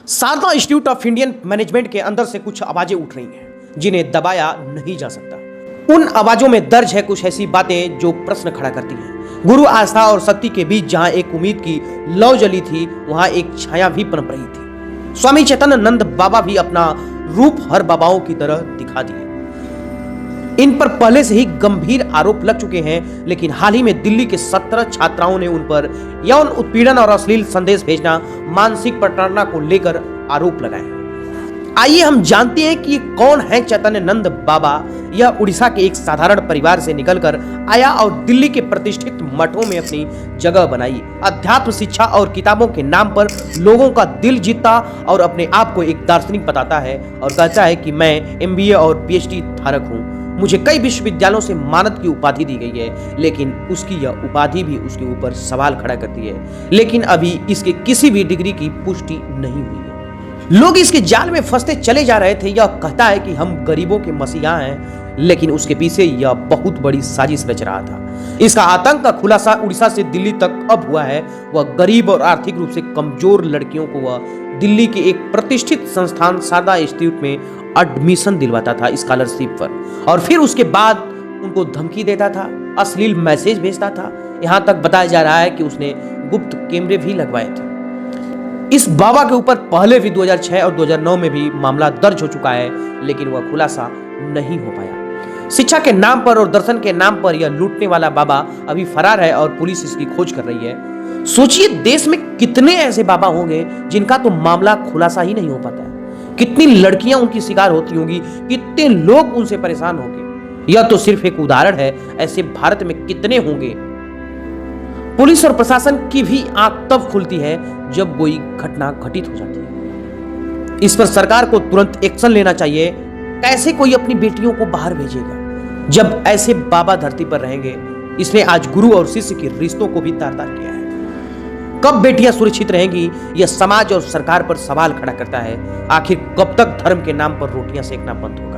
Sharda institute of Indian management के अंदर से कुछ आवाजें उठ रही हैं जिन्हें दबाया नहीं जा सकता। उन आवाजों में दर्ज है कुछ ऐसी बातें जो प्रश्न खड़ा करती हैं। गुरु आस्था और सत्य के बीच जहां एक उम्मीद की लौ जली थी, वहां एक छाया भी पनप रही थी। स्वामी चैतन्यानंद बाबा भी अपना रूप हर बाबाओं की तरह दिखा दिए। इन पर पहले से ही गंभीर आरोप लग चुके हैं, लेकिन हाल ही में दिल्ली के 17 छात्राओं ने उन पर यौन उत्पीड़न और अश्लील संदेश भेजना, मानसिक प्रताड़ना को लेकर आरोप लगाए। आइए हम जानते हैं कि कौन है चैतन्यानंद बाबा। यह उड़ीसा के एक साधारण परिवार से निकलकर आया और दिल्ली के प्रतिष्ठित मठों में अपनी जगह बनाई। अध्यात्म, शिक्षा और किताबों के नाम पर लोगों का दिल जीतता और अपने आप को एक दार्शनिक बताता है और कहता है कि मैं MBA और PhD धारक हूँ। मुझे कई विश्वविद्यालयों से मानद की उपाधि दी गई है, लेकिन उसकी यह उपाधि भी उसके ऊपर सवाल खड़ा करती है। लेकिन अभी इसके किसी भी डिग्री की पुष्टि नहीं हुई है। लोग इसके जाल में फंसते चले जा रहे थे। यह कहता है कि हम गरीबों के मसीहा हैं, लेकिन उसके पीछे यह बहुत बड़ी साजिश रच रहा था। इसका आतंक का खुलासा उड़ीसा से दिल्ली तक अब हुआ है। वह गरीब और आर्थिक रूप से कमजोर लड़कियों को वह दिल्ली के एक प्रतिष्ठित संस्थान शारदा इंस्टीट्यूट में एडमिशन दिलवाता था स्कॉलरशिप पर, और फिर उसके बाद उनको धमकी देता था, अश्लील मैसेज भेजता था। यहां तक बताया जा रहा है कि उसने गुप्त कैमरे भी लगवाए थे। इस बाबा के ऊपर पहले भी 2006 और 2009 में भी मामला दर्ज हो चुका है, लेकिन वह खुलासा नहीं हो पाया। शिक्षा के नाम पर और दर्शन के नाम पर यह लूटने वाला बाबा अभी फरार है और पुलिस इसकी खोज कर रही है। सोचिए, देश में कितने ऐसे बाबा होंगे जिनका तो मामला खुलासा ही नहीं हो पाता है। कितनी लड़कियां उनकी शिकार होती होंगी, कितने लोग उनसे परेशान होंगे। यह तो सिर्फ एक उदाहरण है, ऐसे भारत में कितने होंगे। पुलिस और प्रशासन की भी आंख तब खुलती है जब कोई घटना घटित हो जाती है। इस पर सरकार को तुरंत एक्शन लेना चाहिए। कैसे कोई अपनी बेटियों को बाहर भेजेगा जब ऐसे बाबा धरती पर रहेंगे। इसने आज गुरु और शिष्य के रिश्तों को भी तार-तार किया है। कब बेटियां सुरक्षित रहेंगी, यह समाज और सरकार पर सवाल खड़ा करता है। आखिर कब तक धर्म के नाम पर रोटियां सेकना बंद होगा?